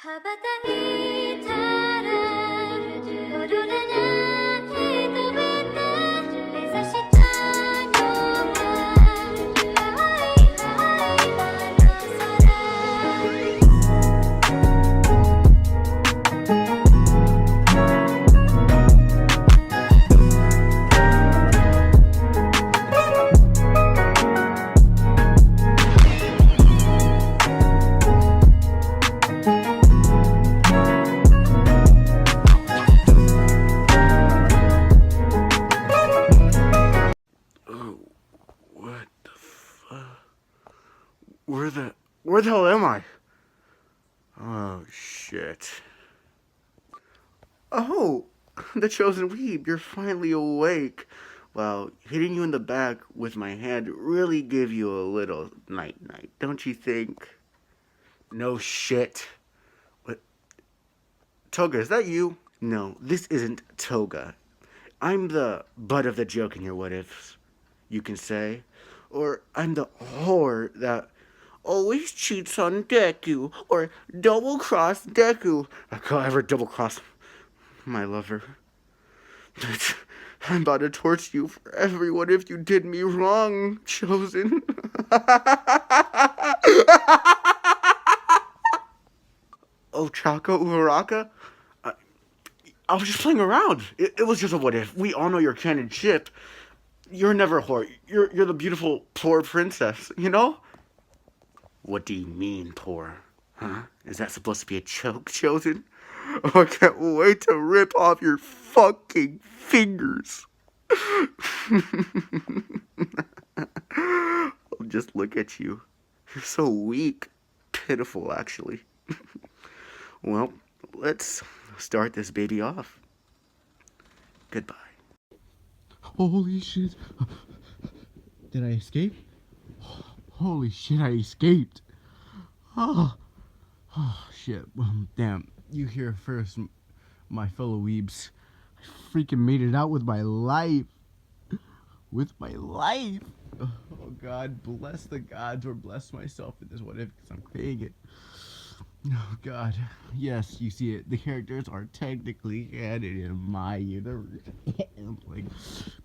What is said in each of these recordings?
羽ばたいたら踊れない飛べて目指したのは青い空Oh, what the fuck? Where the hell am I? Oh, shit. Oh, the chosen weeb, you're finally awake. Well, hitting you in the back with my hand really give you a little night-night, don't you think? No shit. What? Toga, is that you? No, this isn't Toga. I'm the butt of the joke in your what-ifs, you can say. Or I'm the whore that always cheats on Deku, or double-cross Deku. I can't ever double-cross my lover. I'm about to torture you for everyone if you did me wrong, chosen. Ochako Uraraka? I was just playing around. It was just a what if. We all know your canon ship. You're never a whore. You're the beautiful, poor princess, you know? What do you mean, poor? Huh? Is that supposed to be a joke, chosen? Oh, I can't wait to rip off your fucking fingers. Oh, just look at you. You're so weak. Pitiful, actually. Well, let's start this baby off. Goodbye. Holy shit. Did I escape? Holy shit, I escaped. Oh, shit. Damn. You hear first, my fellow weebs. I freaking made it out with my life. With my life. Oh, God. Bless the gods or bless myself in this what if because I'm paying it. Oh, God. Yes, you see it. The characters are technically canon in my universe.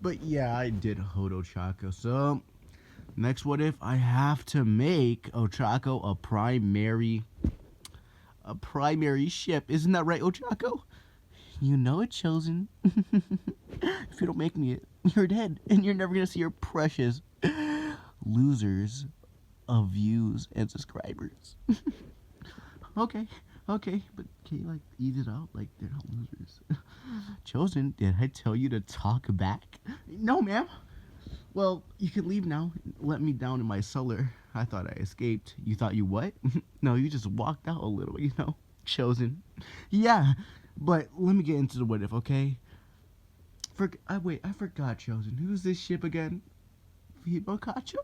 But yeah, I did hold Ochako. So, next what if I have to make Ochako a primary ship. Isn't that right, Ochako? You know it, chosen. If you don't make me it, you're dead. And you're never going to see your precious losers of views and subscribers. Okay, but can you, like, ease it out? Like, they're not losers. Chosen, did I tell you to talk back? No, ma'am. Well, you can leave now. Let me down in my cellar. I thought I escaped. You thought you what? No, you just walked out a little, you know? Chosen. Yeah, but let me get into the what if, okay? Wait, I forgot, Chosen. Who's this ship again? Hibokacho?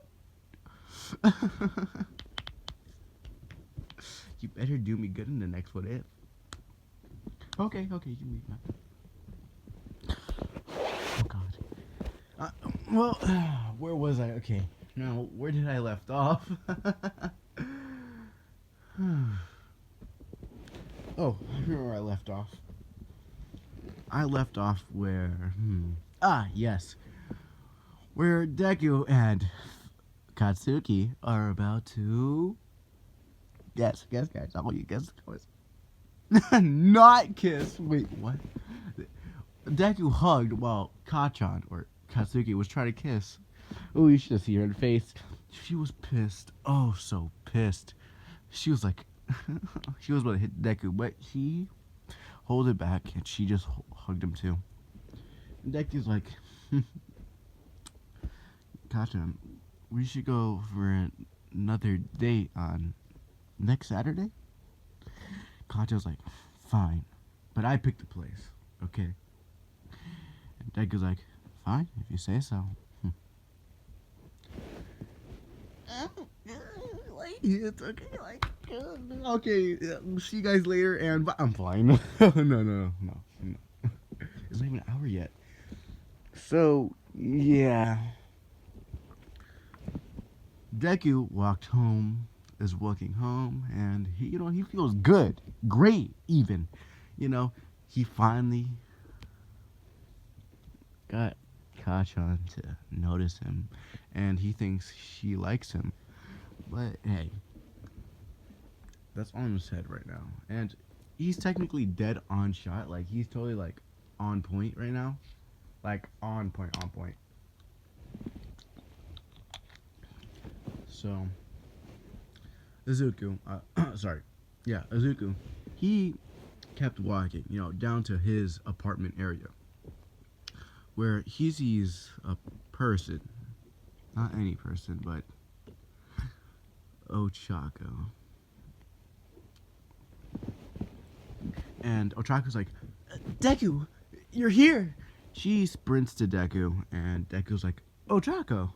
You better do me good in the next what if. Okay, you can leave now. Oh, God. Well, where was I? Okay, now, where did I left off? Oh, I remember where I left off. I left off where, yes. Where Deku and Katsuki are about to... Guess, guys. I want you to guess. Not kiss. Wait, what? Deku hugged while Kachan, or Katsuki, was trying to kiss. Oh, you should have seen her face. She was pissed. Oh, so pissed. She was like, she was about to hit Deku, but he hold it back, and she just hugged him too. And Deku's like, Kachan, we should go for another date on next Saturday? Kachan's like, fine, but I picked the place, okay? And Deku's like, fine, if you say so. It's okay, okay, see you guys later, and bye. I'm fine. No. It's not even an hour yet. So, yeah. Deku walked home is walking home, and he feels good, great even. He finally got Kachan to notice him, and he thinks she likes him. But hey, that's on his head right now, and he's technically dead on shot. Like, he's totally like on point right now, like on point. So Izuku, Izuku, he kept walking, down to his apartment area, where he sees a person, not any person, but Ochako. And Ochako's like, Deku, you're here. She sprints to Deku, and Deku's like, Ochako,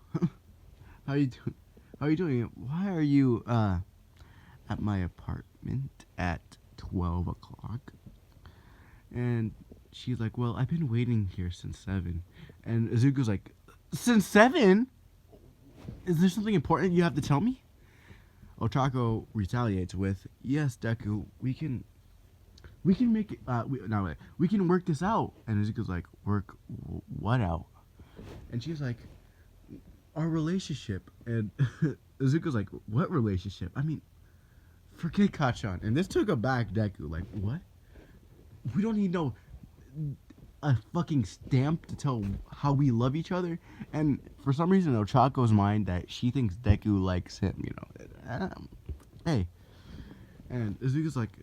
how you doing? How are you doing? Why are you at my apartment at 12 o'clock? And she's like, well, I've been waiting here since 7. And Izuku's like, since 7? Is there something important you have to tell me? Ochako retaliates with, yes, Deku, we can make it, we can work this out. And Izuku's like, work what out? And she's like, our relationship. And Izuku's like, what relationship? I mean, forget Kachan. And this took aback Deku. Like, what? We don't need a fucking stamp to tell how we love each other. And for some reason, Ochako's mind that she thinks Deku likes him, hey. And Izuku's like,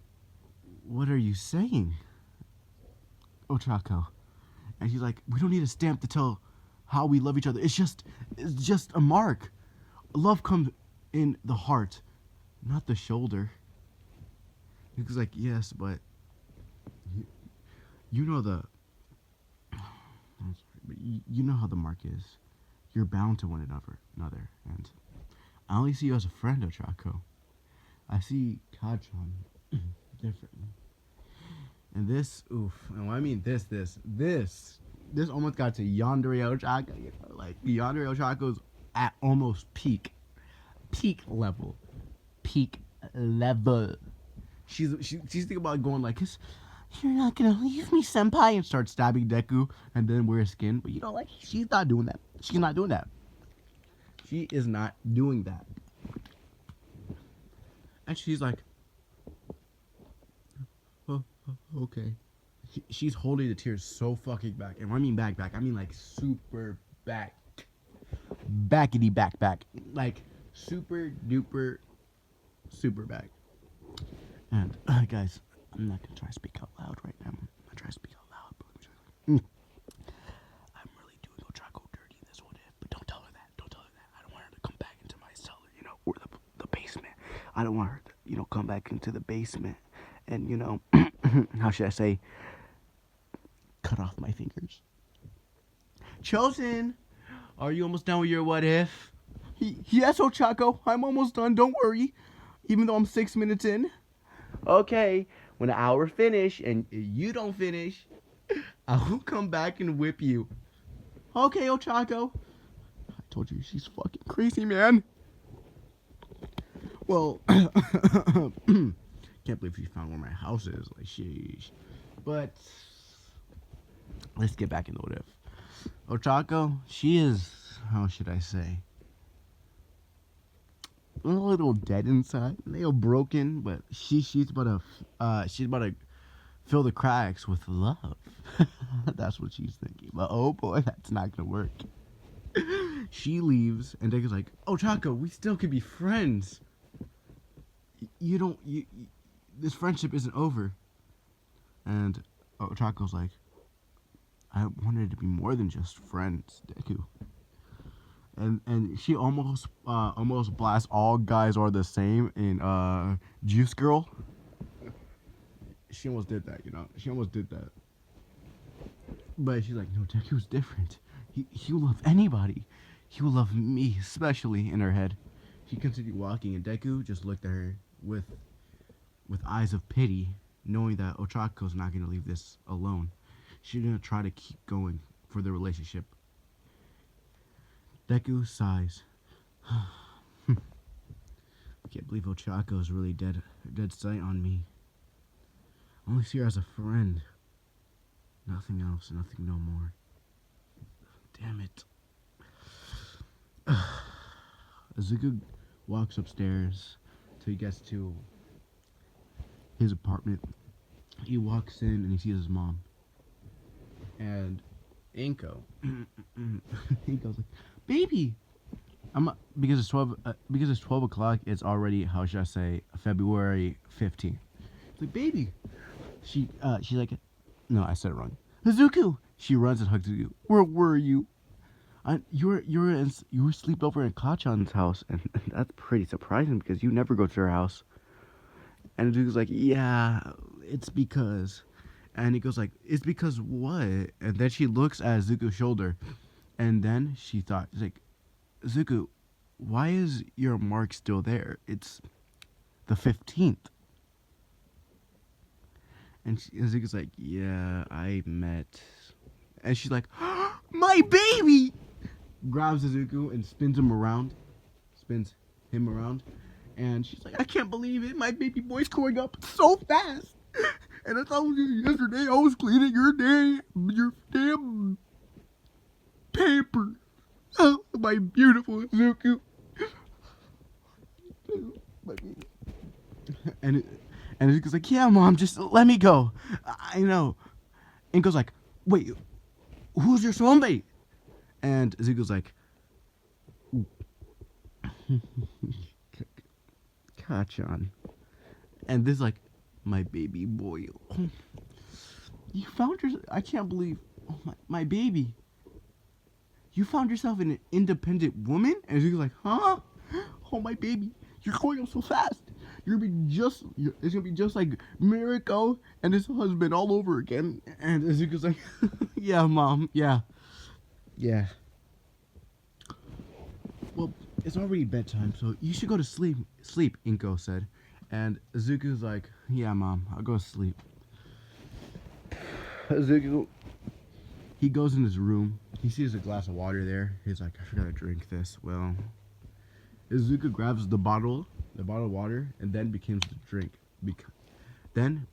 what are you saying, Ochako? And he's like, we don't need a stamp to tell how we love each other. It's just a mark. Love comes in the heart, not the shoulder. He was like, yes, but you know how the mark is. You're bound to one another, and I only see you as a friend, Ochako. I see Kachan differently. And this, and when I mean this almost got to Yandere Ochako. Like, Yandere Ochako's at almost peak level. She's thinking about going like, you're not gonna leave me, senpai, and start stabbing Deku and then wear skin. But she's not doing that. She's not doing that. She is not doing that. And she's like, oh, okay. She's holding the tears so fucking back. And when I mean back, I mean like super back. Backity back. Like super duper super back. And guys, I'm not gonna try to speak out loud right now. I'm gonna try to speak out loud, but I'm really doing Ochako dirty in this What If. But don't tell her that. I don't want her to come back into my cellar, or the basement. I don't want her to, come back into the basement and, how should I say, cut off my fingers. Chosen, are you almost done with your What If? Yes, Ochako, I'm almost done. Don't worry. Even though I'm 6 minutes in. Okay, when the hour finish and you don't finish, I will come back and whip you. Okay, Ochako. I told you she's fucking crazy, man. Well, can't believe she found where my house is. Like, sheesh. But let's get back into What If. Ochako, she is, how should I say, a little dead inside, a little broken, but she's about to fill the cracks with love. That's what she's thinking. But oh boy, that's not gonna work. She leaves, and Deku's like, Ochako, we still could be friends. This friendship isn't over. And Ochako's like, I wanted to be more than just friends, Deku. And she almost blasts All Guys Are the Same in Juice Girl. She almost did that, She almost did that. But she's like, no, Deku's different. He will love anybody. He will love me, especially, in her head. She continued walking, and Deku just looked at her with eyes of pity, knowing that Ochako's not going to leave this alone. She's going to try to keep going for the relationship. Deku sighs. can't believe Ochako is really dead sight on me. I only see her as a friend. Nothing else, nothing no more. Damn it. Izuku walks upstairs till he gets to his apartment. He walks in and he sees his mom. And Inko, Inko's like, baby! Because it's 12 o'clock, it's already, how should I say, February 15th. It's like, baby! She's like, no, I said it wrong. Izuku! She runs and hugs Izuku. Where were you? You were sleep over in Kachan's house, and that's pretty surprising because you never go to her house. And Izuku's like, yeah, it's because. And he goes like, it's because what? And then she looks at Izuku's shoulder, and then she's like, Izuku, why is your mark still there? It's the 15th. And Izuku's like, yeah, I met. And she's like, my baby! Grabs Izuku and spins him around. And she's like, I can't believe it. My baby boy's growing up so fast. And I told you yesterday I was cleaning your damn paper. Oh, my beautiful Izuku. My baby. And Izuku's like, yeah, Mom, just let me go. I know. And goes like, wait, who's your soulmate? And Izuku's like, Kachan. And this is like, my baby boy. Oh, you found yourself. I can't believe. Oh, my baby. You found yourself an independent woman? And Izuku's like, huh? Oh, my baby. You're growing up so fast. It's gonna be just like Mirako and his husband all over again. And Izuku's like, yeah, Mom, yeah. Well, it's already bedtime, so you should go to sleep. Sleep, Inko said. And Izuku's like, yeah, Mom, I'll go to sleep. Izuku, he goes in his room. He sees a glass of water there. He's like, I forgot to drink this. Well, Izuku grabs the bottle of water, and then becomes the drink. Dang,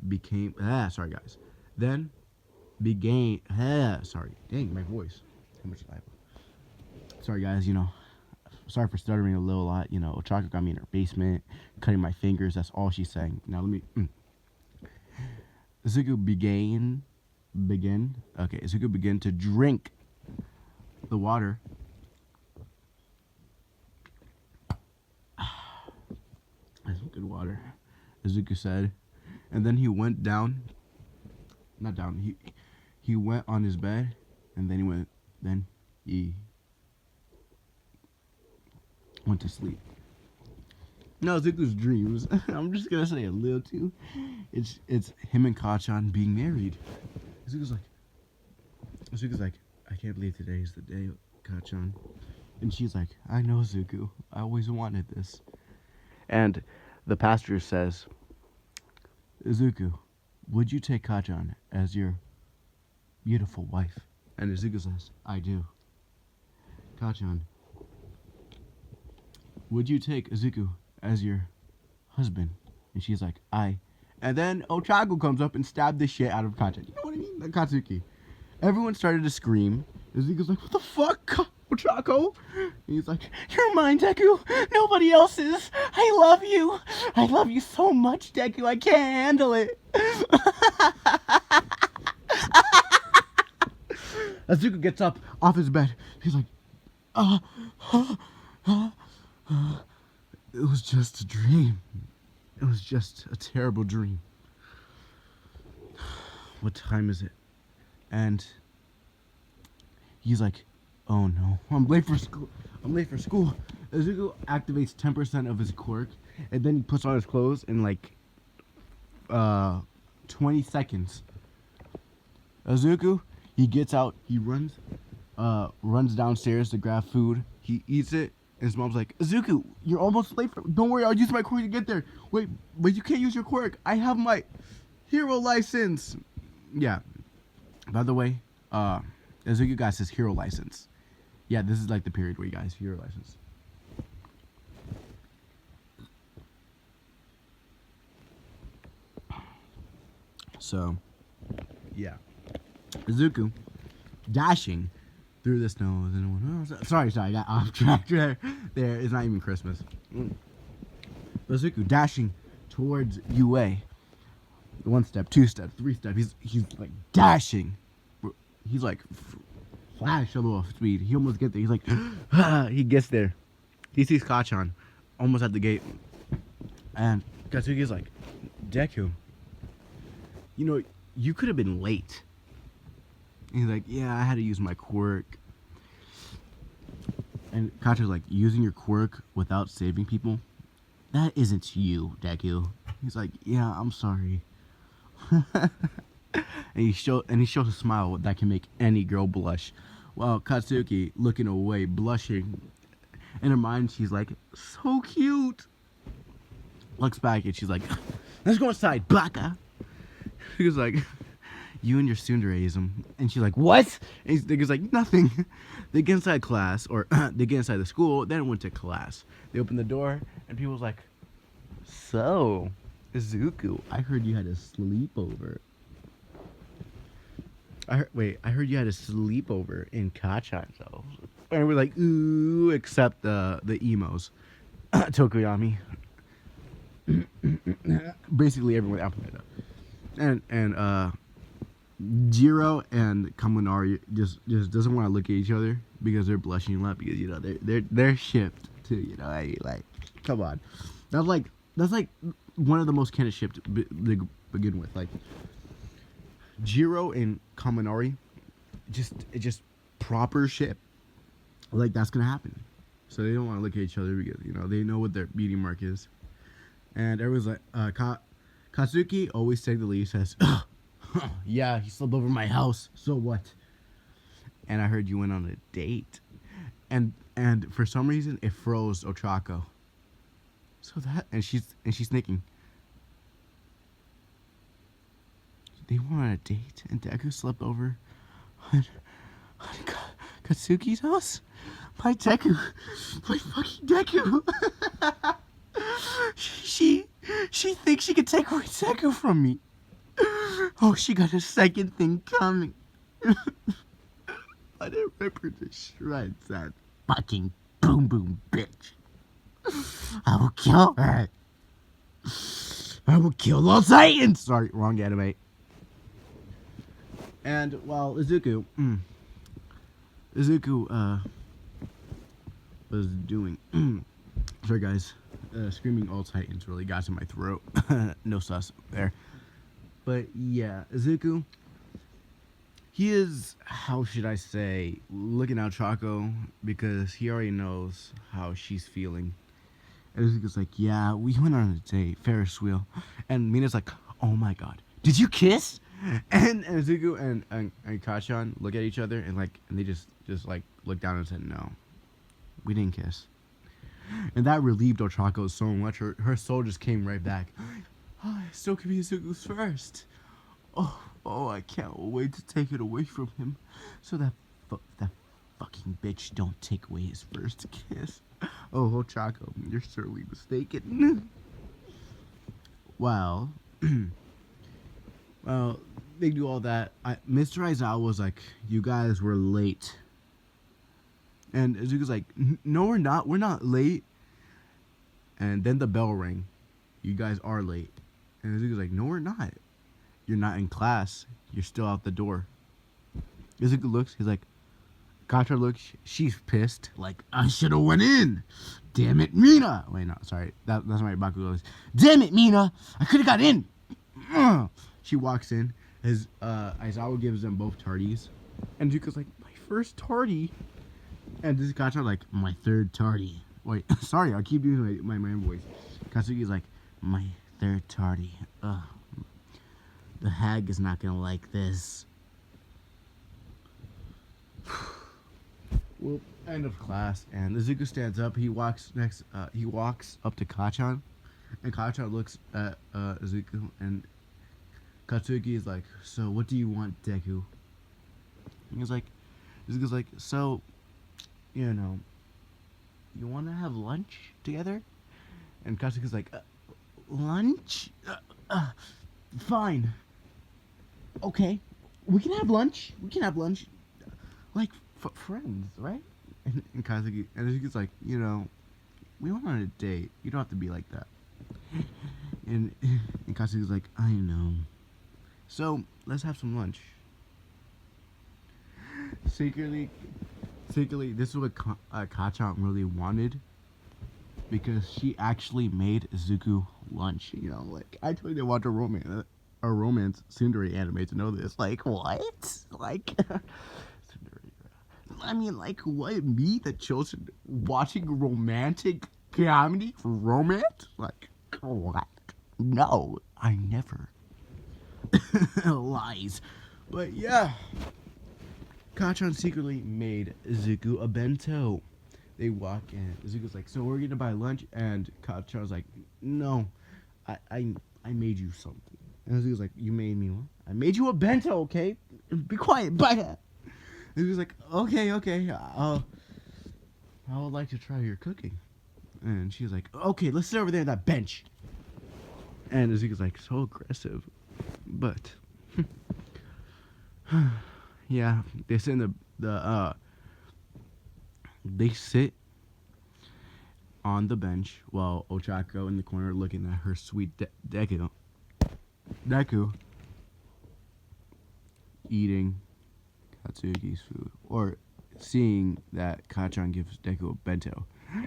my voice. How much life? Sorry, guys, sorry for stuttering a little lot. Ochako got me in her basement, cutting my fingers. That's all she's saying. Now let me. Izuku began to drink the water. That's some good water, Izuku said. And then he went down. Not down. He went on his bed, and then he went to sleep. No, Izuku's dreams. I'm just gonna say a little too. It's him and Kachan being married. Izuku's like, I can't believe today is the day, Kachan. And she's like, I know, Izuku. I always wanted this. And the pastor says, Izuku, would you take Kachan as your beautiful wife? And Izuku says, I do. Kachan, would you take Izuku as your husband? And she's like, I. And then Ochako comes up and stabbed the shit out of Kachan. You know what I mean? Like Katsuki. Everyone started to scream. Izuku's like, what the fuck, Ochako? And he's like, you're mine, Deku. Nobody else is. I love you. I love you so much, Deku. I can't handle it. Izuku gets up off his bed. He's like, it was just a dream. It was just a terrible dream. What time is it? And he's like, oh no, I'm late for school. Izuku activates 10% of his quirk, and then he puts on his clothes in like 20 seconds. Izuku, he gets out, he runs downstairs to grab food. He eats it, and his mom's like, Izuku, you're almost late. Don't worry, I'll use my quirk to get there. Wait, but you can't use your quirk. I have my hero license. Yeah. By the way, Izuku got his hero license. Yeah, this is like the period where you guys hero license. So, yeah. Izuku dashing through the snow. Sorry, I got off track there. It's not even Christmas. Izuku dashing towards UA. 1 step, 2 steps, 3 steps. He's like dashing. He's like flash level of speed. He almost gets there. He's like, he gets there. He sees Kachan almost at the gate. And Katsuki's like, Deku, you know, you could have been late. And he's like, yeah, I had to use my quirk. And Kachan's like, using your quirk without saving people? That isn't you, Deku. He's like, yeah, I'm sorry. and he shows a smile that can make any girl blush. While Katsuki, looking away, blushing. In her mind, she's like, so cute. Looks back and she's like, let's go inside, baka. He was like, you and your tsundereism. And she's like, what? And he's like, nothing. They get inside class, or they get inside the school, then went to class. They open the door, and people's like, so, Izuku, I heard you had a sleepover. I heard you had a sleepover in Kachan's house. And we're like, ooh, except the emos. Tokoyami. Basically everyone out there. And Jiro and Kaminari just doesn't want to look at each other because they're blushing a lot because, you know, they're shipped too, you know. I mean, like, come on. That's like one of the most kind of shipped to begin with. Like, Jiro and Kaminari, just proper ship. Like, that's gonna happen. So they don't want to look at each other because, you know, they know what their beating mark is. And everyone's like, Katsuki, always saying the least, says, yeah, he slept over my house. So what? And I heard you went on a date. And for some reason it froze Ochako. So that, and she's thinking, they went on a date and Deku slept over on Katsuki's house? My Deku. My fucking Deku. She thinks she could take away Deku from me. Oh, she got a second thing coming. I didn't rip her to shreds, that fucking boom boom bitch. I will kill her. I will kill all Titans. Sorry, wrong anime. And while Izuku was doing, sorry guys, screaming all Titans really got to my throat. No sus there. But yeah, Izuku, he is, how should I say, looking at Ochako because he already knows how she's feeling. And Izuku's like, yeah, we went on a date, Ferris wheel. And Mina's like, oh my god, did you kiss? And Izuku and Kachan look at each other and they just like look down and said, no, we didn't kiss. And that relieved Ochako so much. Her soul just came right back. Oh, I still could be Izuku's first. Oh, I can't wait to take it away from him, so that fucking bitch don't take away his first kiss. Oh, Ochako, you're certainly mistaken. Well, well, they do all that. Mr. Aizawa was like, you guys were late. And Izuku's like, no, we're not. We're not late. And then the bell rang. You guys are late. And Izuku's like, no, we're not. You're not in class. You're still out the door. Izuku looks. He's like, Katra looks. She's pissed. Like, I should have went in. Damn it, Mina. Wait, no, sorry. That's my Bakugo is. Damn it, Mina. I could have got in. She walks in. Aizawa gives them both tardies. And Izuku's like, my first tardy. And this is Katra like, my third tardy. Wait, sorry, I keep doing my voice. Katsuki's like, my third tardy. Ugh. The hag is not gonna like this. Well, end of class, and Izuku stands up. He walks up to Kachan, and Kachan looks at Izuku, and Katsuki is like, so what do you want, Deku? And Izuku's like, so, you know, you want to have lunch together? And Katsuki's like, lunch? Fine. okay, we can have lunch. We can have lunch, like friends, right? And Kazuki's like, we went on a date. You don't have to be like that. And Kazuki's like, I know. So let's have some lunch. Secretly, this is what Kachan really wanted, because she actually made Izuku lunch. Like, I totally didn't want a romance tsundere anime to know this. Like, what? Like, I mean, like, what? Me, the chosen, watching romantic comedy for romance? Like, what? No, I never. Lies. But yeah, Kachan secretly made Izuku a bento. They walk in. Izuku's like, so we're gonna buy lunch, and Kachan's like, no, I made you something. And Izuku's like, you made me what? I made you a bento, okay? Be quiet, bye. Izuku's like, okay, I would like to try your cooking. And she's like, okay, let's sit over there on that bench. And Izuku's like, so aggressive. But yeah, they sit in they sit on the bench while Ochako in the corner looking at her sweet Deku eating Katsuki's food, or seeing that Kachan gives Deku a bento,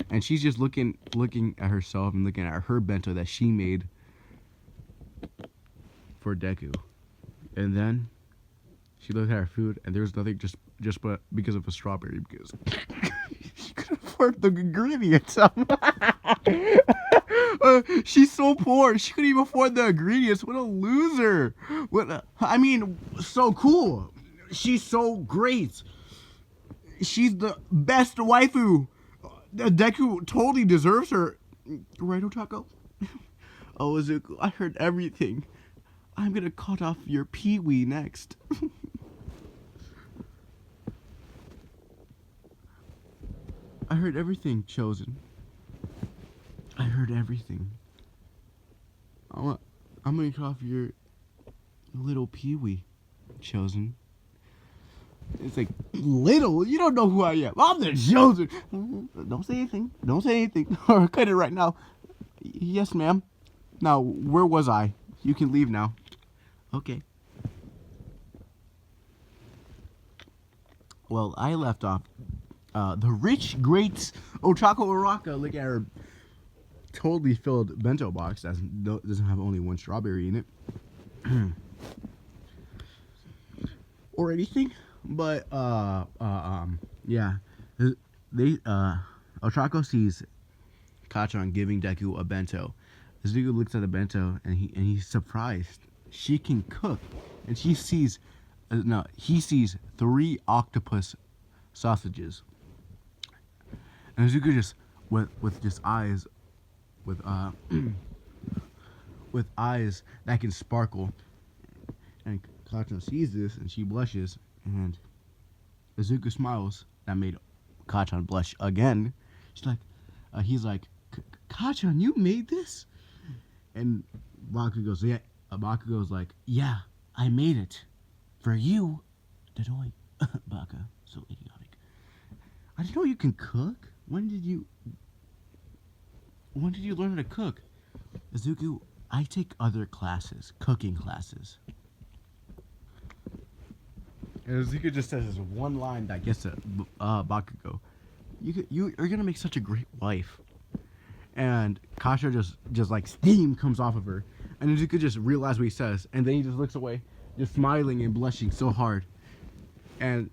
and she's just looking at herself and looking at her bento that she made for Deku. And then she looked at her food, and there was nothing just but because of a strawberry, because she couldn't afford the ingredients. She's so poor, she couldn't even afford the ingredients. What a loser! I mean, so cool. She's so great. She's the best waifu. Deku totally deserves her. Right, Ochako? Oh, Izuku, I heard everything. I'm gonna cut off your peewee next. I heard everything, Chosen. I heard everything. I'm gonna cut off your little peewee, Chosen. It's like, little? You don't know who I am. I'm the Chosen. Don't say anything. Don't say anything. Or cut it right now. Yes, ma'am. Now, where was I? You can leave now. Okay. Well, I left off the rich, great Ochako Araka. Look at her totally filled bento box that doesn't have only one strawberry in it. Or anything. But, yeah. Ochako sees Kachan giving Deku a bento. Izuku looks at the bento and he's surprised. She can cook, and he sees 3 octopus sausages. And Izuku just with just eyes with eyes that can sparkle. And Kachan sees this and she blushes, and Izuku smiles. That made Kachan blush again. He's like, Kachan, you made this? And Bakugo's like, yeah, I made it. For you. Dedoy. Baka. So idiotic. I didn't know you can cook. When did you learn how to cook? Izuku, I take other classes. Cooking classes. And Izuku just says this one line that gets to Bakugo. You're gonna make such a great wife. And Kasha just like steam comes off of her, and Izuku just realizes what he says, and then he just looks away, just smiling and blushing so hard. And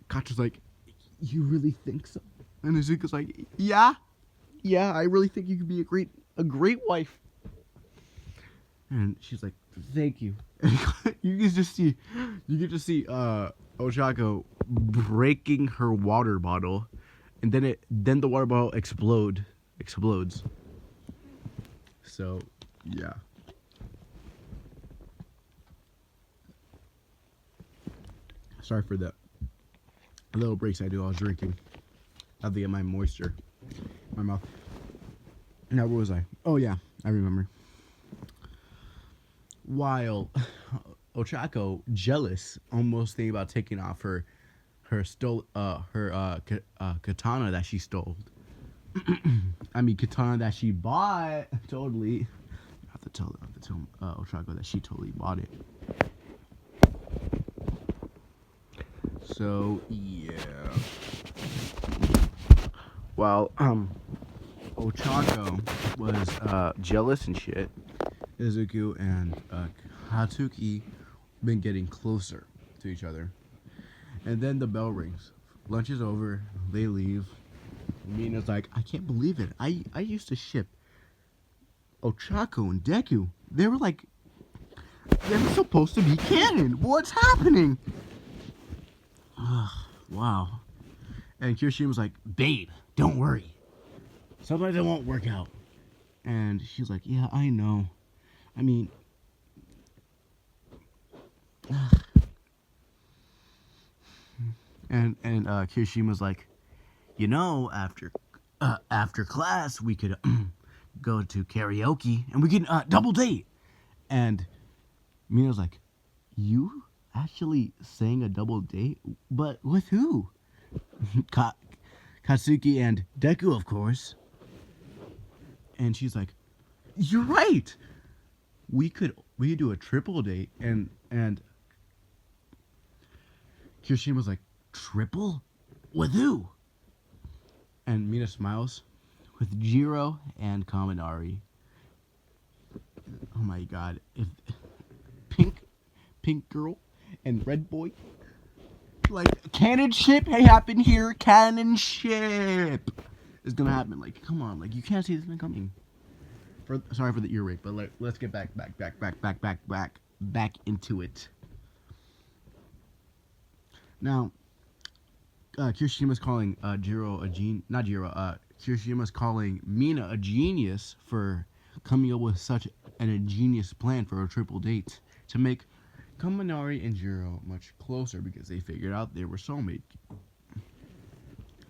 Kasha's like, you really think so? And Izuku's like, yeah, I really think you could be a great wife. And she's like, thank you. You can just see Ochako breaking her water bottle, and then the water bottle explodes. So, yeah. Sorry for the little breaks I do while I was drinking. I have to get my moisture in my mouth. Now, where was I? Oh, yeah, I remember. While Ochako jealous, almost thinking about taking off her katana that she stole. I mean, katana that she bought. Totally. I have to tell Ochako that she totally bought it. So yeah. Well, Ochako was jealous and shit. Izuku and Hatsuki been getting closer to each other. And then the bell rings. Lunch is over. They leave. Mina's like, I can't believe it. I used to ship Ochako and Deku. They were supposed to be canon. What's happening? Wow. And Kirishima's like, babe, don't worry. Sometimes it won't work out. And she's like, yeah, I know. I mean, and Kirishima's like, you know, after class we could go to karaoke and we can double date. And Mina's like, you actually sang a double date, but with who? Katsuki and Deku, of course. And she's like, you're right. We could do a triple date. And Kirishima's like, triple? With who? And Mina smiles. With Jiro and Kaminari. Oh my god. If Pink Girl and Red Boy, like, canon ship, hey, happen here, canon ship is gonna happen. Like, come on, like, you can't see this thing coming. Sorry for the ear rape, but let's get back into it. Now, Kirishima's calling Kirishima's calling Mina a genius for coming up with such an ingenious plan for a triple date to make Kaminari and Jiro much closer because they figured out they were soulmate.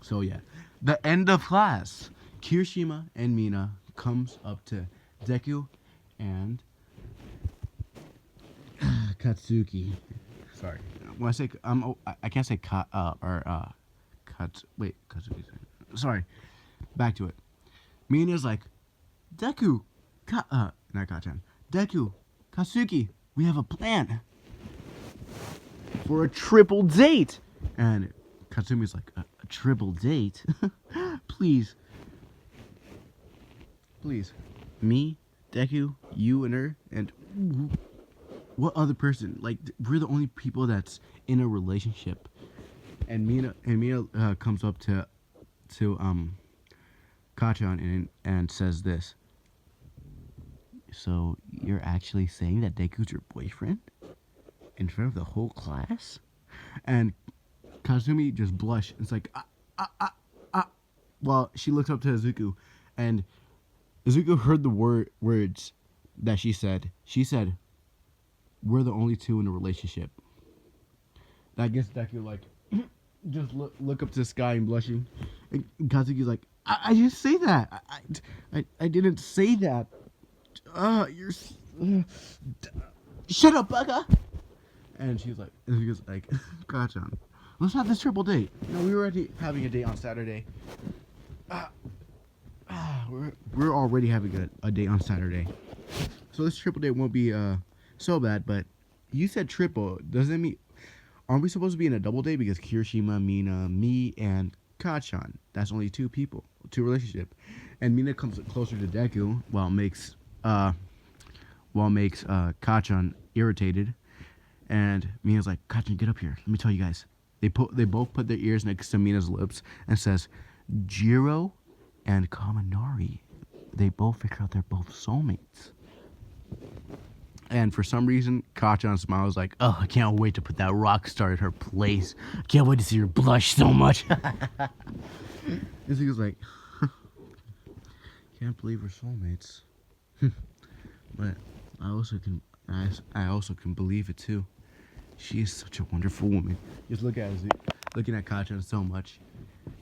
So yeah, the end of class. Kirishima and Mina comes up to Deku and Katsuki. Sorry, when I say I can't say Katsuki. Sorry, back to it. Mina's like, Deku, not Kachan. Deku, Katsuki, we have a plan for a triple date. And Katsumi's like, a triple date? Please. Me, Deku, you and her, and what other person? Like, we're the only people that's in a relationship. And Mina comes up to Kachan and says this. So you're actually saying that Deku's your boyfriend? In front of the whole class? And Katsumi just blushed. It's like, Well, she looks up to Izuku, and Izuku heard the words that she said. She said, we're the only two in a relationship. That gets Deku, like, just look up to the sky and blushing. And Katsuki's like, I didn't say that. I didn't say that. Shut up, bugger. And she's like, Kachan, let's have this triple date. You know, we were already having a date on Saturday. We're already having a date on Saturday. So this triple date won't be so bad, but you said triple. Does that mean, aren't we supposed to be in a double date? Because Kirishima, Mina, me, and Kachan, that's only two people, two relationship. And Mina comes closer to Deku while makes Kachan irritated. And Mina's like, Kachan, get up here. Let me tell you guys. They both put their ears next to Mina's lips and says, Jiro and Kaminari, they both figure out they're both soulmates. And for some reason, Kachan smiles like, oh, I can't wait to put that rock star in her place. I can't wait to see her blush so much. And he was like, can't believe we're soulmates. But I also can believe it too. She is such a wonderful woman. Just looking at Kachan so much.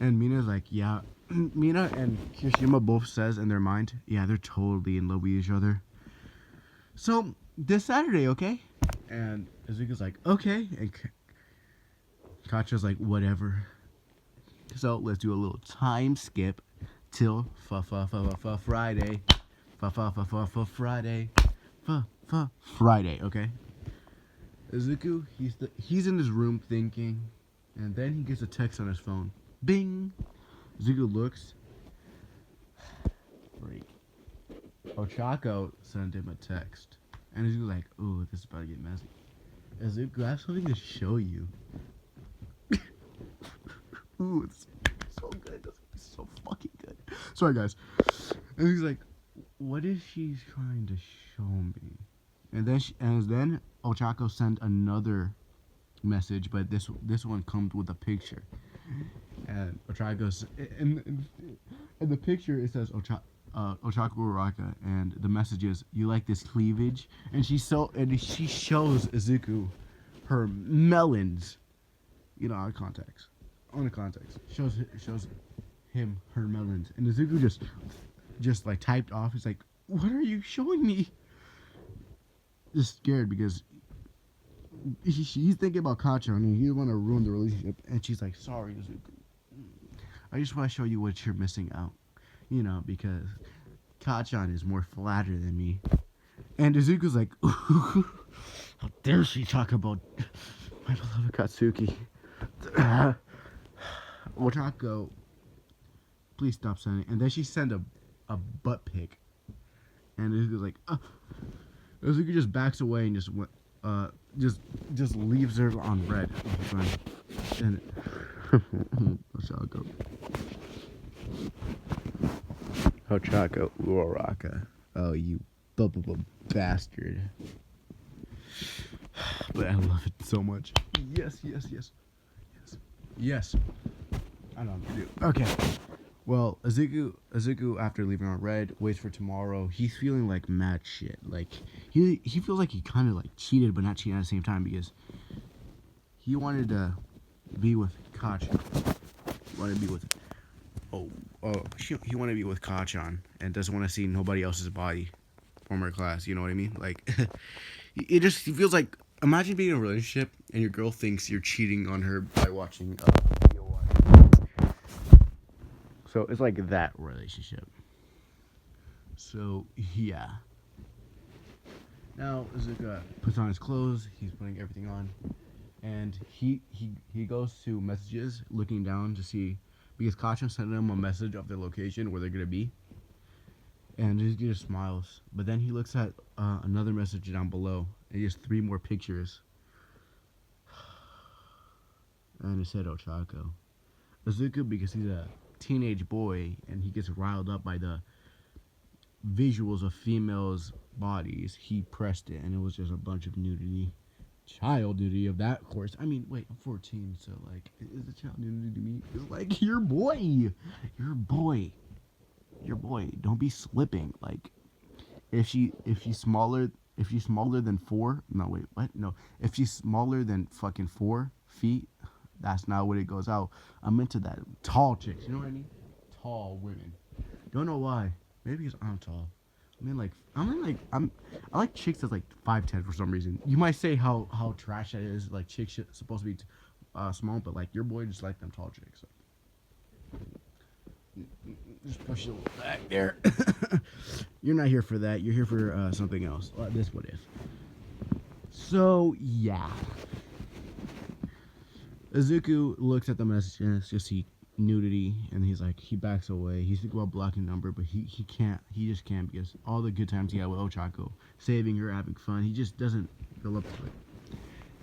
And Mina's like, yeah. Mina and Kirishima both says in their mind, yeah, they're totally in love with each other. So, this Saturday, okay? And Izuku's like, okay. And Kacha's like, whatever. So let's do a little time skip till Friday. Friday. Friday, okay? Izuku, he's in his room thinking, and then he gets a text on his phone. Bing! Izuku looks. Freak. Ochako sent him a text. And Izuku's like, ooh, this is about to get messy. Izuku, I have something to show you. Ooh, it's so good. It's so fucking good. Sorry, guys. And he's like, what is she trying to show me? And then Ochako sent another message, but this one comes with a picture. And Ochako's in the picture it says Ochako Uraka, and the message is, you like this cleavage? And she shows Izuku her melons, on context. Shows him her melons, and Izuku just like typed off. He's like, what are you showing me? Just scared because he's thinking about Kacha and he doesn't want to ruin the relationship. And she's like, sorry, Izuku. I just want to show you what you're missing out. Because Kachan is more flatter than me. And Izuku's like, how dare she talk about my beloved Katsuki. Ochako, please stop sending. And then she sent a butt pic. And Izuku's like, Izuku just backs away and just leaves her on red. And Ochako Uraka. Oh, you bastard. But I love it so much. Yes. I know what to do. Okay. Well, Izuku, after leaving on red, waits for tomorrow. He's feeling like mad shit. Like, he feels like he kind of like cheated, but not cheating at the same time, because he wanted to be with Kacha. He wanted to be with Kachan, and doesn't want to see nobody else's body from her class. You know what I mean? Like, he feels like, imagine being in a relationship and your girl thinks you're cheating on her by watching video. So it's like that relationship. So yeah. Now Izuku puts on his clothes. He's putting everything on, and he goes to messages, looking down to see, because Kacha sent him a message of the location where they're gonna be, and he just smiles. But then he looks at another message down below, and he has 3 more pictures, and it said Ochako. Izuku, because he's a teenage boy and he gets riled up by the visuals of females' bodies, he pressed it, and it was just a bunch of nudity, child nudity of that course. I mean, wait, I'm 14, so like, is it child nudity to me? It's like, your boy. Don't be slipping. Like, if she's smaller than 4, no, wait, what? No, if she's smaller than fucking 4 feet, that's not what it goes out. I'm into that. Tall chicks, you know what I mean? Tall women. Don't know why. Maybe because I'm tall. I like chicks that's like 5'10" for some reason. You might say how trash that is. Like, chicks supposed to be small, but like, your boy just like them tall chicks. So. Just push it a little back there. You're not here for that. You're here for something else. This what if. So yeah. Izuku looks at the messages, just see nudity, and he's like, he backs away. He's thinking about blocking the number, but he can't. He just can't, because all the good times he had with Ochako, saving her, having fun, he just doesn't feel up to it.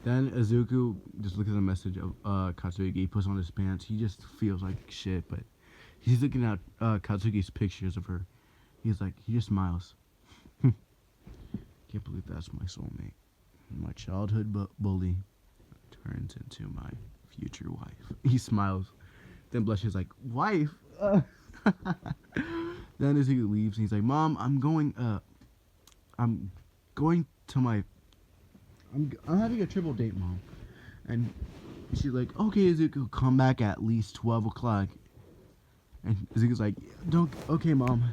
Then Izuku just looks at the message of Katsuki. He puts on his pants. He just feels like shit, but he's looking at Katsuki's pictures of her. He's like, he just smiles. Can't believe that's my soulmate. My childhood bully turns into my future wife. He smiles, then blushes like, wife? Then as he leaves, he's like, Mom, I'm having a triple date, Mom. And she's like, okay, Izuku, come back at least 12 o'clock. And Izuku's like, okay, Mom.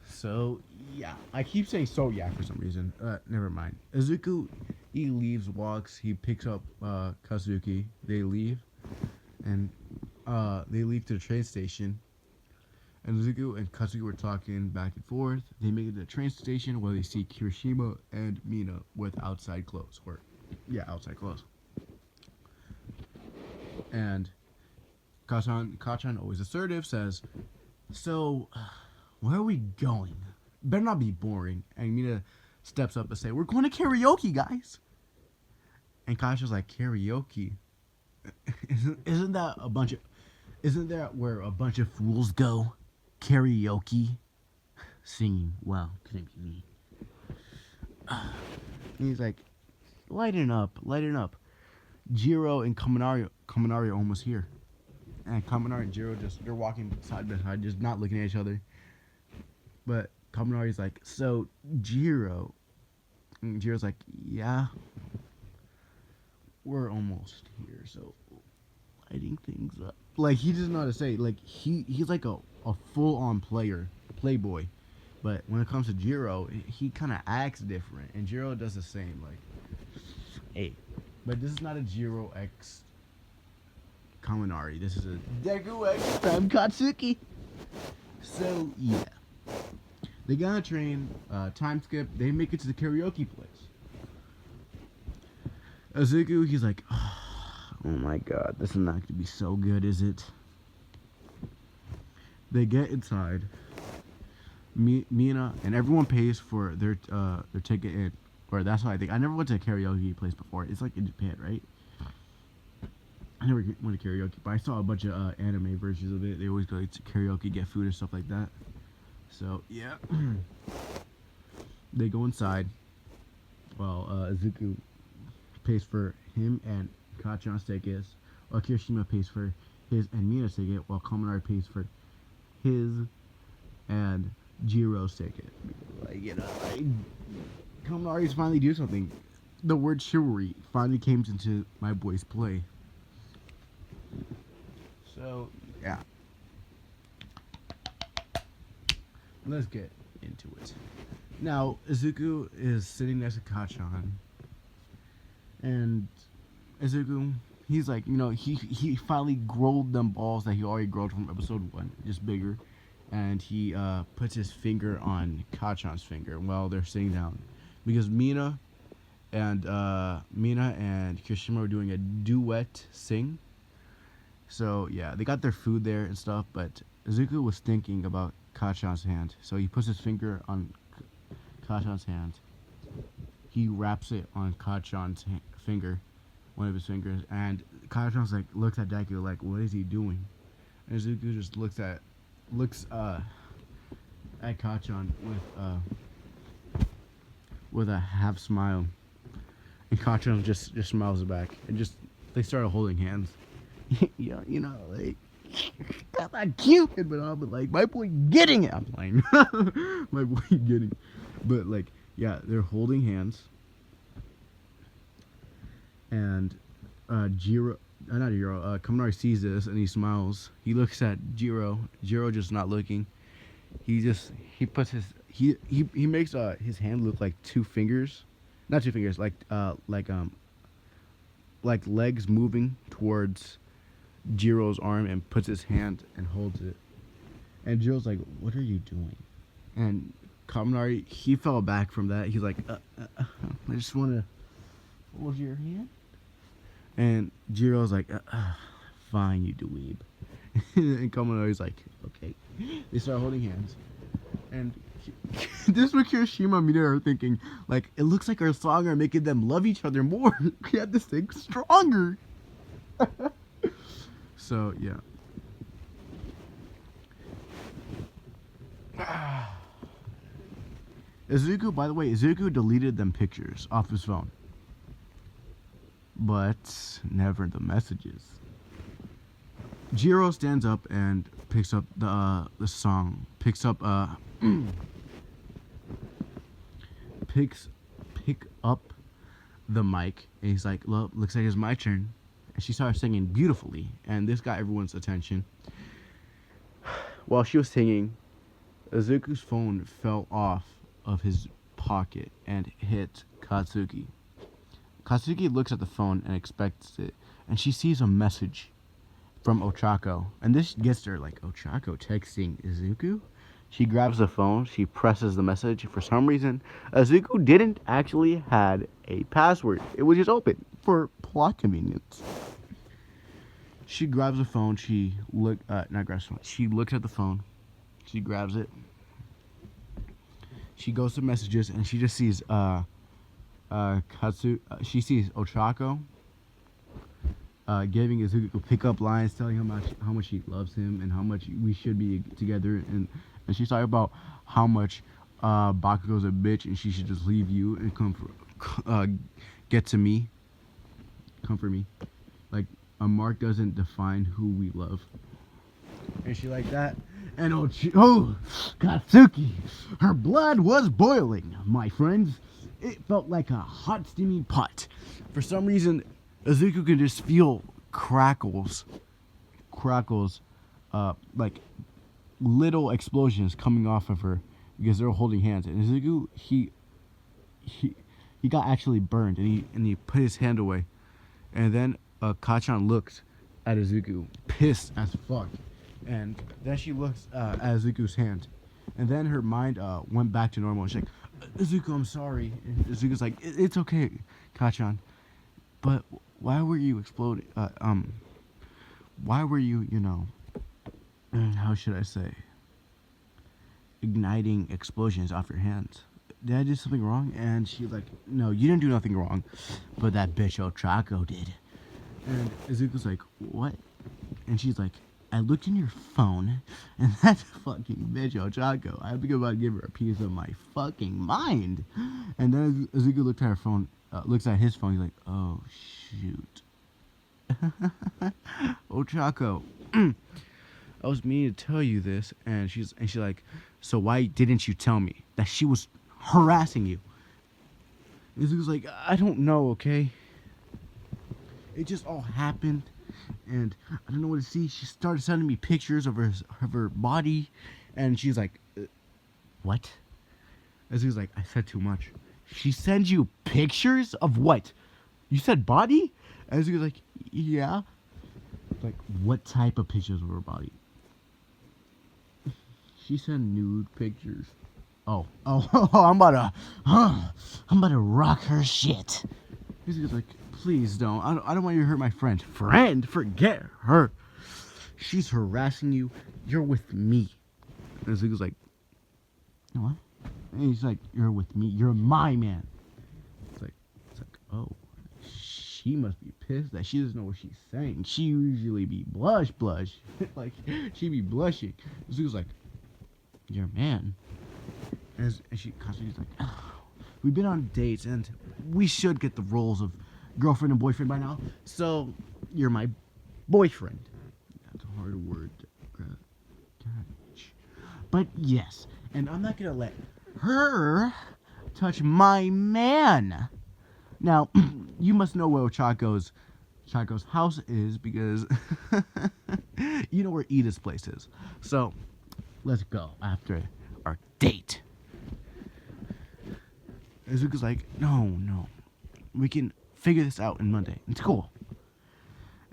So, yeah, I keep saying so yeah for some reason. Never mind. Izuku, he leaves, walks, he picks up Kazuki. They leave, and they leave to the train station. And Izuku and Kazuki were talking back and forth. They make it to the train station where they see Kirishima and Mina with outside clothes, outside clothes. And Kachan, always assertive, says, "So, where are we going? Better not be boring." And Mina steps up and say, "We're going to karaoke, guys." And Kachan's like, "Karaoke? Isn't that where a bunch of fools go? Karaoke? Singing? Wow, couldn't be me." And he's like, lighten up. Jiro and Kaminari are almost here. And Kaminari and Jiro they're walking side by side, just not looking at each other. But Kaminari's like, "So, Jiro?" And Jiro's like, "Yeah, we're almost here, so lighting things up." Like, he doesn't know how to say. Like, he's like a full-on playboy. But when it comes to Jiro, he kind of acts different. And Jiro does the same. Like, hey. But this is not a Jiro X Kaminari. This is a Deku X from Katsuki. So, yeah. They get on a train, time skip, they make it to the karaoke place. Izuku, he's like, "Oh my god, this is not going to be so good, is it?" They get inside. Mina and everyone pays for their ticket in. Or that's what I think. I never went to a karaoke place before. It's like in Japan, right? I never went to karaoke, but I saw a bunch of anime versions of it. They always go to karaoke, get food and stuff like that. So, yeah. They go inside. Well, Izuku pays for him and Kachan's tickets. While Kirishima pays for his and Mina's ticket. While Kaminari pays for his and Jiro's ticket. Like, Kaminari's finally do something. The word chivalry finally came into my boy's play. So, yeah. Let's get into it. Now, Izuku is sitting next to Kachan. And Izuku, he's like, he finally growled them balls that he already growled from episode 1, just bigger. And he puts his finger on Kachan's finger while they're sitting down. Because Mina and Kirishima were doing a duet sing. So, yeah, they got their food there and stuff, but Izuku was thinking about Kachan's hand. So he puts his finger on Kachan's hand. He wraps it on Kachan's finger, one of his fingers, and Kachan's like, looks at Deku like, what is he doing? And Izuku just looks at Kachan with a half smile, and Kachan just smiles back, and they started holding hands. Yeah, like, that's not cute, but like, my boy getting it. I'm playing. My boy getting, but like, yeah, they're holding hands, and Kaminari sees this and he smiles. He looks at Jiro just not looking. He puts he makes his hand look like two fingers, not two fingers, like legs moving towards Jiro's arm, and puts his hand and holds it. And Jiro's like, what are you doing? And Kaminari, he fell back from that. He's like, I just want to hold your hand. And Jiro's like, fine, you dweeb. And Kaminari's like, okay. They start holding hands. And this is what Kirishima and Mina are thinking. Like, it looks like our song are making them love each other more. We had this thing stronger. So, yeah. Izuku, by the way, deleted them pictures off his phone. But never the messages. Jiro stands up and picks up the song. Pick up the mic, and he's like, "Look, looks like it's my turn." And she started singing beautifully, and this got everyone's attention. While she was singing, Izuku's phone fell off of his pocket and hit Katsuki. Katsuki looks at the phone and expects it, and she sees a message from Ochako. And this gets her like, Ochako texting Izuku? She grabs the phone, she presses the message. For some reason, Izuku didn't actually had a password. It was just open for plot convenience. She grabs the phone, she looks at the phone, she grabs it. She goes to messages and she just sees she sees Ochako giving Izuku pickup lines, telling him how much she loves him and how much we should be together, and she's talking about how much Bakugo's a bitch and she should just leave you and come get to me, comfort me. Like, a mark doesn't define who we love. And she like that. And Katsuki, her blood was boiling, my friends. It felt like a hot steamy pot. For some reason, Izuku can just feel crackles, like little explosions coming off of her because they're holding hands. And Izuku, he got actually burned, and he put his hand away. And then Kachan looks at Izuku, pissed as fuck. And then she looks at Izuku's hand. And then her mind went back to normal. She's like, Izuku, I'm sorry. And Izuku's like, it's okay, Kachan. But why were you exploding? Why were you, how should I say, igniting explosions off your hands? Did I do something wrong? And she's like, no, you didn't do nothing wrong. But that bitch Ochako did. And Izuku's like, what? And she's like, I looked in your phone, and that's fucking bitch Ochako. I think I'm about to give her a piece of my fucking mind. And then Izuku looked at her phone, looks at his phone. He's like, oh shoot, Ochako. I was meaning to tell you this, and she's like, so why didn't you tell me that she was harassing you? And Izuku's like, I don't know, okay. It just all happened. And I don't know what to see. She started sending me pictures of her body, and she's like, "What?" As he was like, "I said too much." She sends you pictures of what? You said body? As he was like, "Yeah." Like, what type of pictures of her body? She sent nude pictures. Oh, I'm about to rock her shit. He was like, please don't. I don't want you to hurt my friend. Friend? Forget her. She's harassing you. You're with me. And Zuko's like, what? And he's like, you're with me. You're my man. It's like, oh, she must be pissed that she doesn't know what she's saying. She usually be blush. Like, she be blushing. Zuko's like, your man. And she's like, oh, we've been on dates and we should get the roles of girlfriend and boyfriend by now. So you're my boyfriend. That's a hard word to catch. But yes, and I'm not gonna let her touch my man. Now, you must know where Chaco's house is because you know where Ida's place is. So let's go after our date. Izuku's like, no, we can figure this out on Monday. It's cool.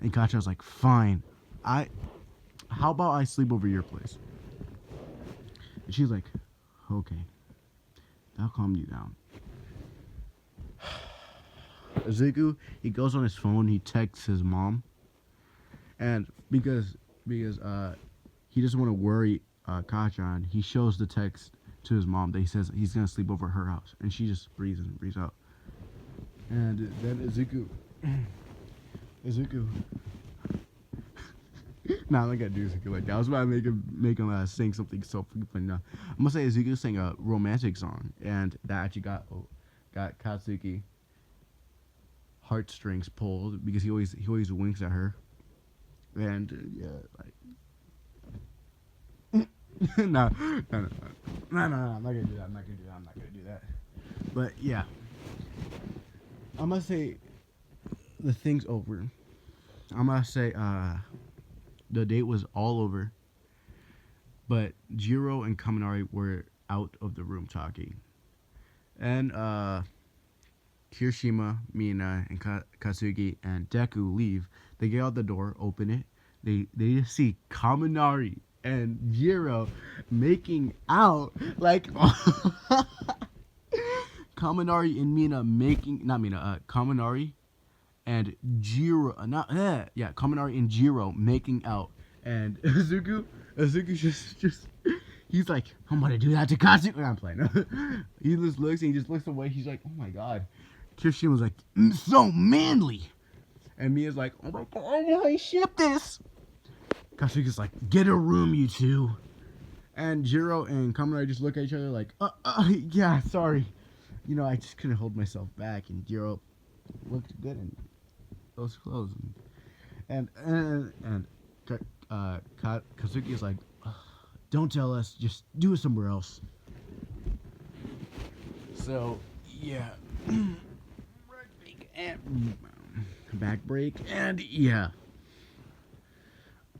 And Kacha's like, fine. How about I sleep over your place? And she's like, okay. That'll calm you down. Izuku, he goes on his phone, he texts his mom. And because he doesn't want to worry Kachan, he shows the text to his mom that he says he's gonna sleep over at her house, and she just breathes out. And then Izuku. Nah, I'm not gonna do Izuku like that. I was about to make him sing something so funny. Now I'm gonna say Izuku sang a romantic song, and that actually got Katsuki heartstrings pulled because he always winks at her, and yeah, like. No, I'm not gonna do that. But yeah, I'm gonna say the thing's over. I'm gonna say the date was all over, but Jiro and Kaminari were out of the room talking. And Kirishima, Mina, and Katsugi and Deku leave. They get out the door, open it. They just see Kaminari and Jiro making out like Kaminari and Mina making not Mina Kaminari and Jiro Kaminari and Jiro making out, and Izuku just he's like, I'm gonna do that to Katsuki. I'm playing. He just looks and he just looks away. He's like, oh my god. Kirishima was like, so manly. And Mia's like, oh my god, I ship this. Katsuki's like, get a room, you two. And Jiro and Kaminari just look at each other like, yeah, sorry. You know, I just couldn't hold myself back. And Jiro looked good in those clothes. And Katsuki is like, don't tell us, just do it somewhere else. So, yeah. Back break, and yeah.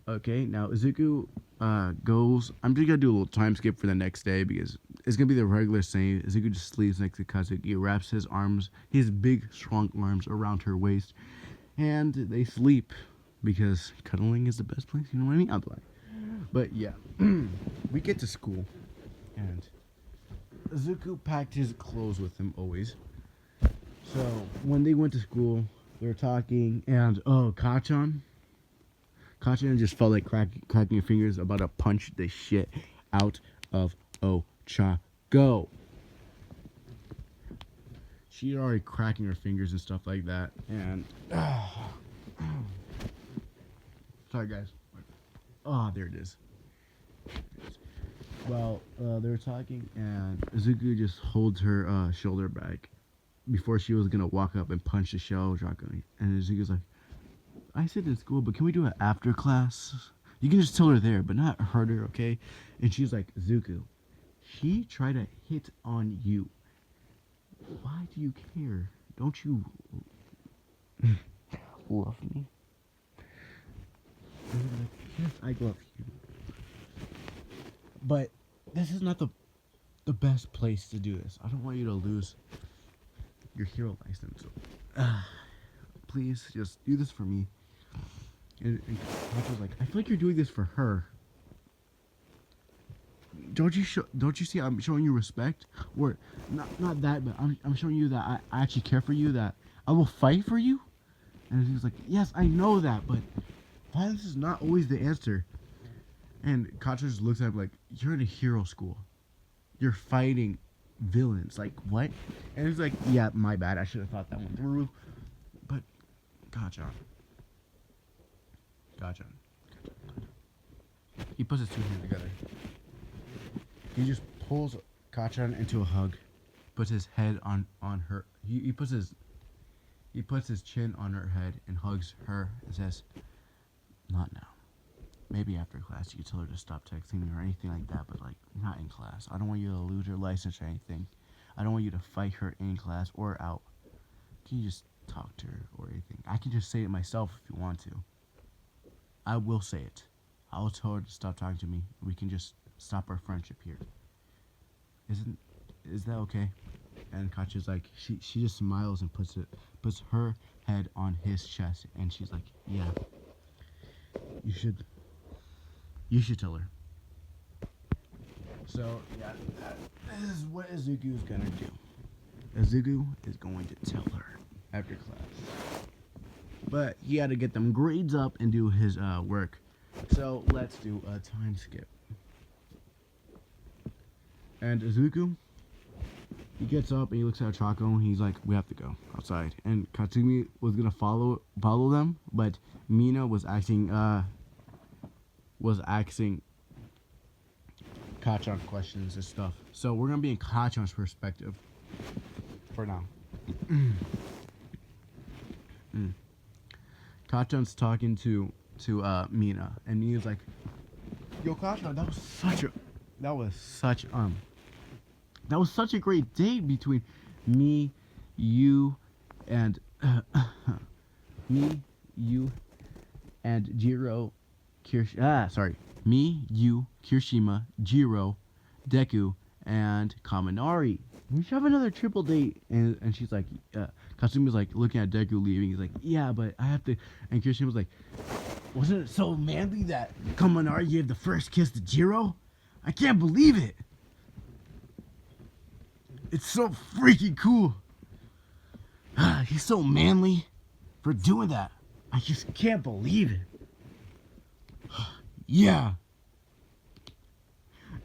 Okay, now Izuku goes. I'm just gonna do a little time skip for the next day because it's gonna be the regular same. Izuku just sleeps next to Katsuki, wraps his big, strong arms around her waist, and they sleep because cuddling is the best place. You know what I mean? I'm playing. But yeah, we get to school, and Izuku packed his clothes with him always. So when they went to school, they were talking, and Kachan just felt like cracking her fingers, about to punch the shit out of Ochako. She'd already cracking her fingers and stuff like that, and sorry guys. There it is. Well, they were talking, and Izuku just holds her shoulder back before she was gonna walk up and punch the shell Ochako. And Izuku's like, I said in school, but can we do it after class? You can just tell her there, but not hurt her, okay? And she's like, Izuku, she tried to hit on you. Why do you care? Don't you love me? And I'm like, yes, I love you. But this is not the best place to do this. I don't want you to lose your hero license. Please, just do this for me. And Kacho's like, I feel like you're doing this for her. Don't you see I'm showing you respect? Or not that, but I'm showing you that I actually care for you, that I will fight for you? And he was like, yes, I know that, but violence is not always the answer. And Kacho just looks at him like, you're in a hero school. You're fighting villains. Like, what? And he's like, yeah, my bad. I should have thought that one through. But, Kacho. He puts his two hands together. He just pulls Kachan into a hug. Puts his head on her. He puts his chin on her head and hugs her and says, not now. Maybe after class you tell her to stop texting me or anything like that, but like not in class. I don't want you to lose your license or anything. I don't want you to fight her in class or out. Can you just talk to her or anything? I can just say it myself if you want to. I will say it. I will tell her to stop talking to me. We can just stop our friendship here. Is that okay? And Kacha's like, she just smiles and puts her head on his chest, and she's like, yeah, you should tell her. So yeah, this is what Izuku is gonna do. Izuku is going to tell her after class, but he had to get them grades up and do his work. So let's do a time skip. And Izuku, he gets up and he looks at Ochako and he's like, we have to go outside. And Katsumi was gonna follow them, but Mina was asking Kachan questions and stuff. So we're gonna be in Kachan's perspective for now. Kachan's talking to Mina, and Mina's like, yo, Kachan, that was such a great date between me, you, and Jiro, me, you, Kirishima, Jiro, Deku, and Kaminari. we should have another triple date. And she's like, Katsumi's like looking at Deku leaving. He's like, yeah, but I have to. And Kirishima was like, wasn't it so manly that Kaminari gave the first kiss to Jiro? I can't believe it. It's so freaking cool. He's so manly for doing that. I just can't believe it. Yeah.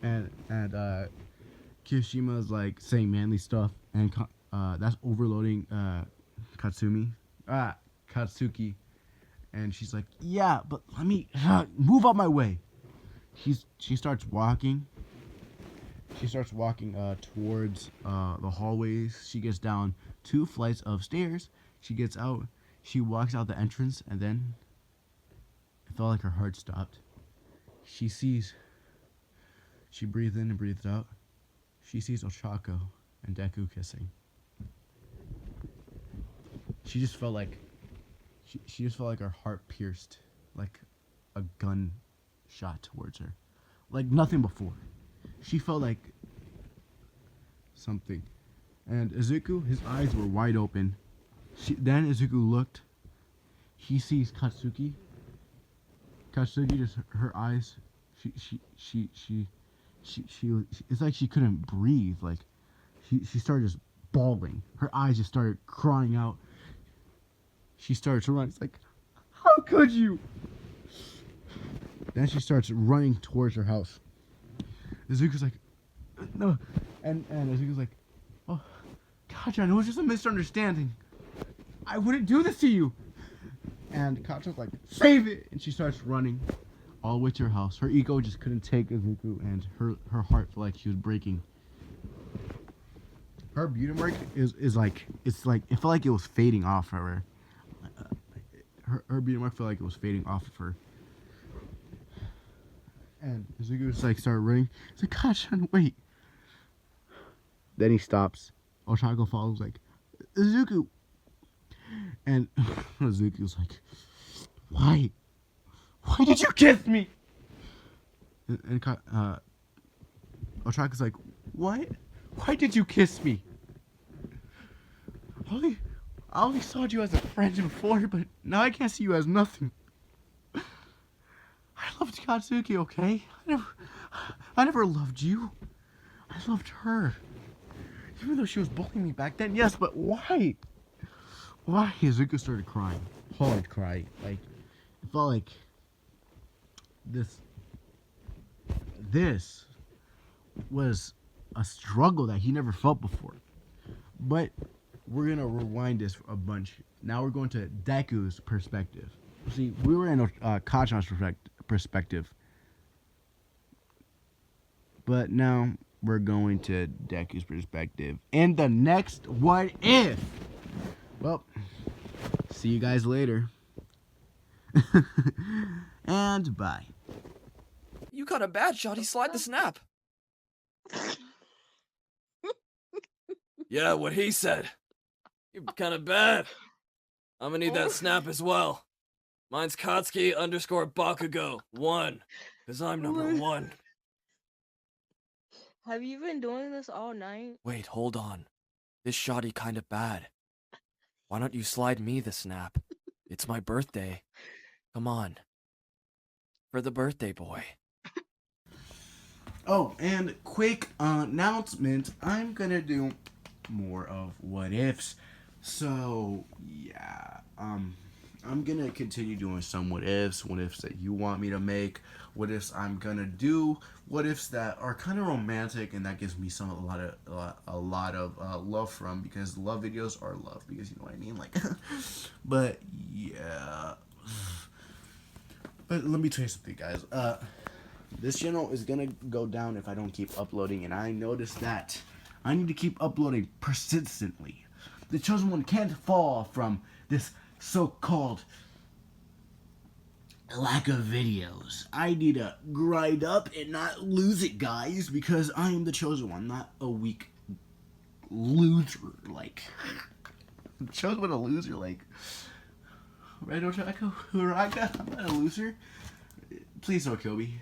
And Kirishima's like saying manly stuff, and that's overloading Katsuki, and she's like, yeah, but let me move out my way. She starts walking. She starts walking towards the hallways. She gets down 2 flights of stairs. She gets out. She walks out the entrance, and then it felt like her heart stopped. She breathed in and breathed out. She sees Ochako and Deku kissing. She just felt like she just felt like her heart pierced, like a gun shot towards her, like nothing before. She felt like something. And Izuku, his eyes were wide open. Then Izuku looked. He sees Katsuki. Katsuki just, her eyes, she it's like she couldn't breathe. Like she started just bawling. Her eyes just started crying out. She started to run. It's like, how could you? Then she starts running towards her house. Izuku's like, no, and Izuku's like, oh, Kajan, it was just a misunderstanding. I wouldn't do this to you. And Kacha's like, save it! And she starts running all the way to her house. Her ego just couldn't take Izuku, and her heart felt like she was breaking. Her beauty mark is like, it's like, it felt like it was fading off of her. Her beauty mark felt like it was fading off of her. And Izuku just like started running. He's like, Kachan, wait. Then he stops. Ochako follows like, Izuku. And Izuku's like, why? Why did you kiss me? And Ochako's like, what? Why did you kiss me? I only saw you as a friend before, but now I can't see you as nothing. I loved Katsuki, okay? I never loved you. I loved her. Even though she was bullying me back then, yes, but why? Why? Izuku started crying. Hard cry. Like, it felt like this was a struggle that he never felt before. But we're gonna rewind this a bunch. Now we're going to Deku's perspective. See, we were in Kachan's perspective, but now we're going to Deku's perspective. And the next What If? Well, see you guys later. And bye. You got a bad shot. He slide the snap. Yeah, what he said. You're kind of bad. I'm gonna need that snap as well. Mine's Katsuki _Bakugo 1. Cause I'm number 1. Have you been doing this all night? Wait, hold on. This shoddy kind of bad. Why don't you slide me the snap? It's my birthday. Come on. For the birthday boy. Oh, and quick announcement. I'm gonna do more of what ifs. So yeah, I'm gonna continue doing some what ifs that you want me to make, what ifs I'm gonna do, what ifs that are kind of romantic and that gives me a lot of love from, because love videos are love, because you know what I mean, like. But yeah. But let me tell you something, guys. This channel is gonna go down if I don't keep uploading, and I noticed that I need to keep uploading persistently. The chosen one can't fall from this so-called lack of videos. I need to grind up and not lose it, guys, because I am the chosen one, not a weak loser. Like, the chosen one, a loser, like, right, Ochako? Uraga? I'm not a loser. Please don't kill me.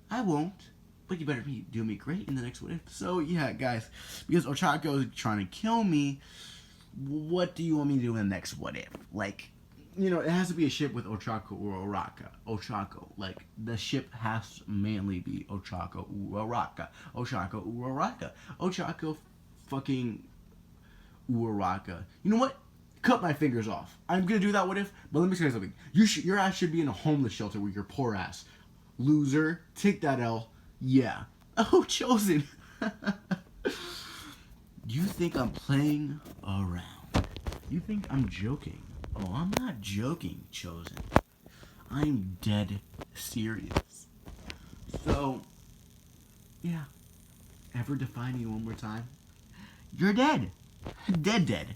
I won't. but you better do me great in the next what if. So yeah, guys, because Ochako is trying to kill me, what do you want me to do in the next what if? Like, you know, it has to be a ship with Ochako or Uraraka. Ochako. Like, the ship has to mainly be Ochako Uraraka. Ochako Uraraka. Ochako fucking Uraraka. You know what? Cut my fingers off. I'm gonna do that what if, but let me say something. Your ass should be in a homeless shelter with your poor ass. Loser. Take that L. Yeah. Oh, Chosen. You think I'm playing around? You think I'm joking? Oh, I'm not joking, Chosen. I'm dead serious. So, yeah. Ever define me one more time? You're dead. Dead.